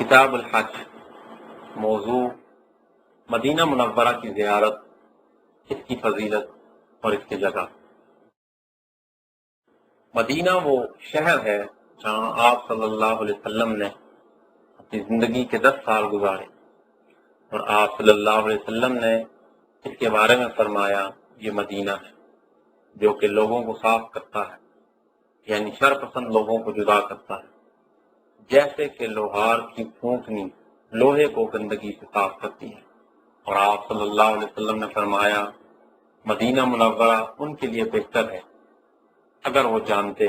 کتاب الحج، موضوع مدینہ منورہ کی زیارت، اس کی فضیلت اور اس کی جگہ۔ مدینہ وہ شہر ہے جہاں آپ صلی اللہ علیہ وسلم نے اپنی زندگی کے 10 سال گزارے، اور آپ صلی اللہ علیہ وسلم نے اس کے بارے میں فرمایا یہ مدینہ ہے جو کہ لوگوں کو صاف کرتا ہے، یعنی شر پسند لوگوں کو جدا کرتا ہے، جیسے کہ لوہار کی پھونکنی لوہے کو گندگی سے صاف کرتی ہے۔ اور آپ صلی اللہ علیہ وسلم نے فرمایا مدینہ منورہ ان کے لیے بہتر ہے اگر وہ جانتے،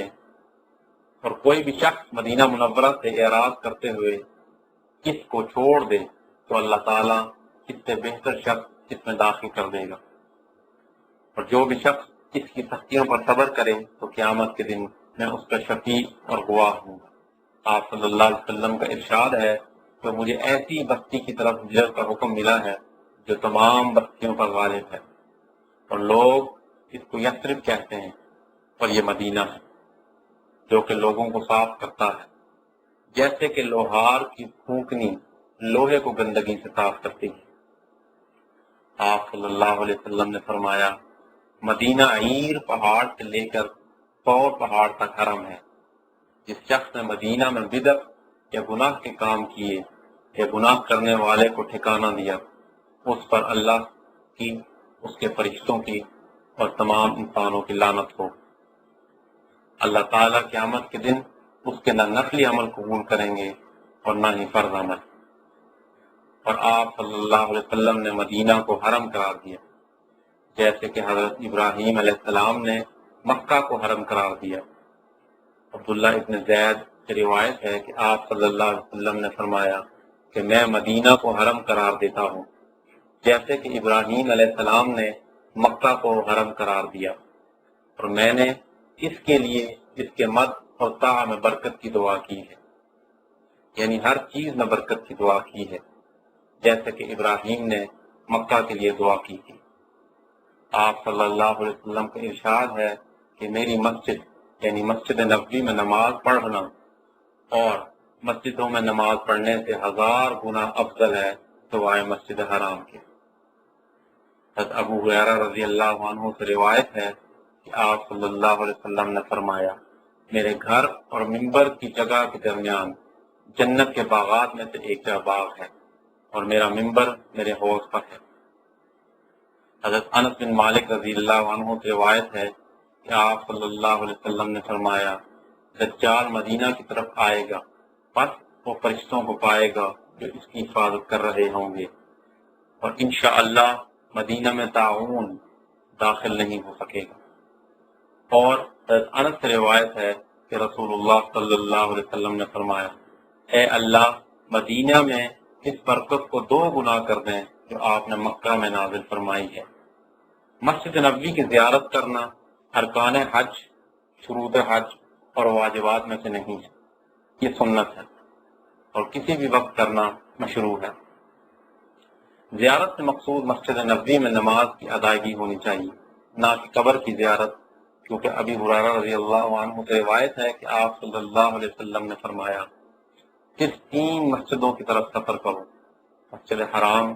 اور کوئی بھی شخص مدینہ منورہ سے اعراض کرتے ہوئے اس کو چھوڑ دے تو اللہ تعالیٰ اس سے بہتر شخص اس میں داخل کر دے گا، اور جو بھی شخص اس کی سختیوں پر صبر کرے تو قیامت کے دن میں اس کا شفیع اور گواہ ہوں گا۔ آپ صلی اللہ علیہ وسلم کا ارشاد ہے کہ مجھے ایسی بستی کی طرف ہجرت کا حکم ملا ہے جو تمام بستیوں پر غالب ہے، اور لوگ اس کو یثرب کہتے ہیں، اور یہ مدینہ ہے جو کہ لوگوں کو صاف کرتا ہے، جیسے کہ لوہار کی پھونکنی لوہے کو گندگی سے صاف کرتی ہے۔ آپ صلی اللہ علیہ وسلم نے فرمایا مدینہ عیر پہاڑ سے لے کر طور پہاڑ تک حرم ہے۔ جس شخص نے مدینہ میں بدعت یا گناہ کے کام کیے یا گناہ کرنے والے کو ٹھکانہ دیا، اس پر اللہ کی، اس کے فرشتوں کی اور تمام انسانوں کی لعنت ہو۔ اللہ تعالیٰ قیامت کے دن اس کے نہ نفلی عمل قبول کریں گے اور نہ ہی فرض عمل۔ اور آپ صلی اللہ علیہ وسلم نے مدینہ کو حرم قرار دیا، جیسے کہ حضرت ابراہیم علیہ السلام نے مکہ کو حرم قرار دیا۔ عبداللہ ابن زید سے روایت ہے کہ آپ صلی اللہ علیہ وسلم نے فرمایا کہ میں مدینہ کو حرم قرار دیتا ہوں، جیسے کہ ابراہیم علیہ السلام نے مکہ کو حرم قرار دیا، اور میں نے اس کے لیے اس کے مد اور طاعہ میں برکت کی دعا کی ہے، یعنی ہر چیز میں برکت کی دعا کی ہے، جیسے کہ ابراہیم نے مکہ کے لیے دعا کی تھی۔ آپ صلی اللہ علیہ وسلم کا ارشاد ہے کہ میری مسجد یعنی مسجد نبوی میں نماز پڑھنا اور مسجدوں میں نماز پڑھنے سے 1000 گنا افضل ہے سوائے مسجد حرام کے۔ حضرت ابو ہریرہ رضی اللہ عنہ سے روایت ہے کہ آپ صلی اللہ علیہ وسلم نے فرمایا میرے گھر اور منبر کی جگہ کے درمیان جنت کے باغات میں سے ایک باغ ہے، اور میرا منبر میرے حوض پر ہے۔ حضرت انس بن مالک رضی اللہ عنہ سے روایت ہے کہ آپ صلی اللہ علیہ وسلم نے فرمایا دجال مدینہ کی طرف آئے گا، پس وہ فرشتوں کو پائے گا جو اس کی حفاظت کر رہے ہوں گے، اور انشاءاللہ مدینہ میں طاعون داخل نہیں ہو سکے گا۔ اور حضرت انس سے روایت ہے کہ رسول اللہ صلی اللہ علیہ وسلم نے فرمایا اے اللہ مدینہ میں اس برکت کو 2 گنا کر دیں جو آپ نے مکہ میں نازل فرمائی ہے۔ مسجد نبوی کی زیارت کرنا ارکان حج، شروط حج اور واجبات میں سے نہیں ہے، یہ سنت ہے اور کسی بھی وقت کرنا مشروع ہے۔ زیارت سے مقصود مسجد نبوی میں نماز کی ادائیگی ہونی چاہیے، نہ کہ قبر کی زیارت، کیونکہ ابی ہریرہ رضی اللہ عنہ سے روایت ہے کہ آپ صلی اللہ علیہ وسلم نے فرمایا صرف 3 مسجدوں کی طرف سفر کرو، مسجد حرام،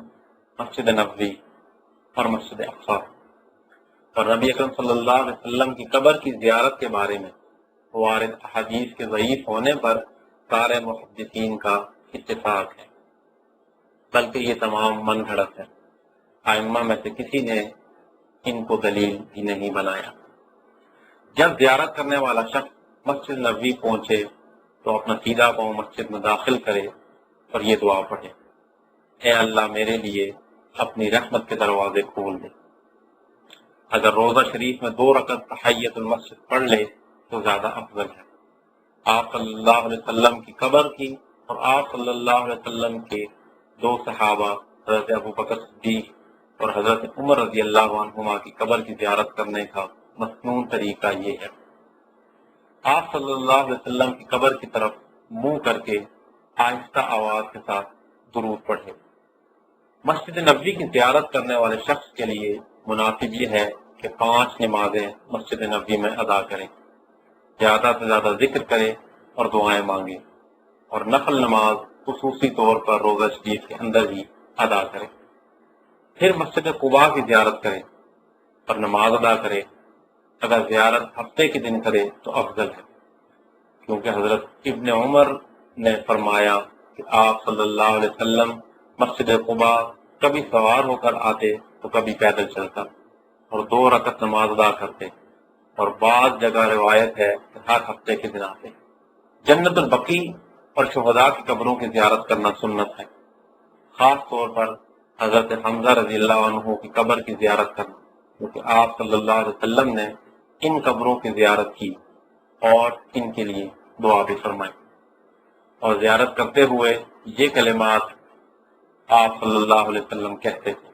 مسجد نبوی اور مسجد اقصی۔ اور نبی اکرم صلی اللہ علیہ وسلم کی قبر کی زیارت کے بارے میں وارد احادیث کے ضعیف ہونے پر سارے محدثین کا اتفاق ہے، بلکہ یہ تمام من گھڑت ہے، ائمہ میں سے کسی نے ان کو دلیل بھی نہیں بنایا۔ جب زیارت کرنے والا شخص مسجد نبوی پہنچے تو اپنا سیدھا پاؤں مسجد میں داخل کرے اور یہ دعا پڑھے اے اللہ میرے لیے اپنی رحمت کے دروازے کھول دے۔ اگر روزہ شریف میں 2 رکعت تحیۃ المسجد پڑھ لے تو زیادہ افضل ہے۔ آپ صلی اللہ علیہ وسلم کی قبر کی اور آپ صلی اللہ علیہ وسلم کے 2 صحابہ حضرت ابو بکر صدیق اور حضرت عمر رضی اللہ عنہما کی قبر کی زیارت کرنے کا مسنون طریقہ یہ ہے، آپ صلی اللہ علیہ وسلم کی قبر کی طرف منہ کر کے آہستہ آواز کے ساتھ درود پڑھے۔ مسجد نبوی کی زیارت کرنے والے شخص کے لیے مناسب یہ ہے کہ 5 نمازیں مسجد نبوی میں ادا کرے، زیادہ سے زیادہ ذکر کرے اور دعائیں مانگے، اور نفل نماز خصوصی طور پر روزہ شریف کے اندر ہی ادا کرے. پھر مسجد قباء کی زیارت کرے اور نماز ادا کرے. اگر زیارت ہفتے کے دن کرے تو افضل ہے، کیونکہ حضرت ابن عمر نے فرمایا کہ آپ صلی اللہ علیہ وسلم مسجد قباء کبھی سوار ہو کر آتے تو کبھی پیدل چلتا اور 2 رکعت نماز ادا کرتے، اور بعض جگہ روایت ہے کہ ہر ہفتے کے دن آتے. جنت البقیع اور شہداء کی قبروں کی زیارت کرنا سنت ہے، خاص طور پر حضرت حمزہ رضی اللہ عنہ کی قبر کی زیارت کرنا، کیونکہ آپ صلی اللہ علیہ وسلم نے ان قبروں کی زیارت کی اور ان کے لیے دعا بھی فرمائی. اور زیارت کرتے ہوئے یہ کلمات آپ صلی اللہ علیہ وسلم کہتے تھے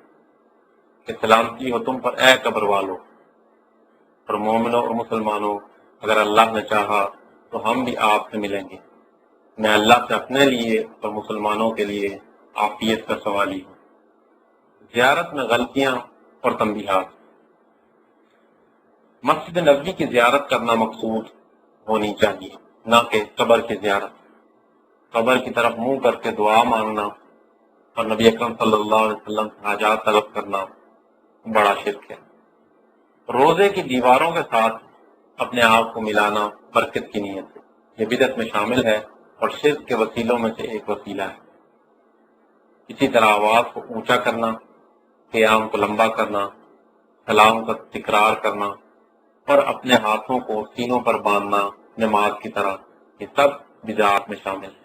کہ سلامتی ہو تم پر اے قبر والو، اور مومنوں اور مسلمانوں، اگر اللہ نے چاہا تو ہم بھی آپ سے ملیں گے. میں اللہ سے اپنے لیے اور مسلمانوں کے لیے عافیت کا سوالی ہوں. زیارت میں غلطیاں اور تنبیہات. مسجد نبوی کی زیارت کرنا مقصود ہونی چاہیے، نہ کہ قبر کی زیارت. قبر کی طرف منہ کر کے دعا مانگنا اور نبی اکرم صلی اللہ علیہ وسلم سے حاجات طلب کرنا بڑا شرک ہے. روزے کی دیواروں کے ساتھ اپنے آپ کو ملانا برکت کی نیت سے، یہ بدعت میں شامل ہے اور شرک کے وسیلوں میں سے ایک وسیلہ ہے. اسی طرح آواز کو اونچا کرنا، قیام کو لمبا کرنا، سلام کا تکرار کرنا اور اپنے ہاتھوں کو سینوں پر باندھنا نماز کی طرح، یہ سب بدعات میں شامل ہے.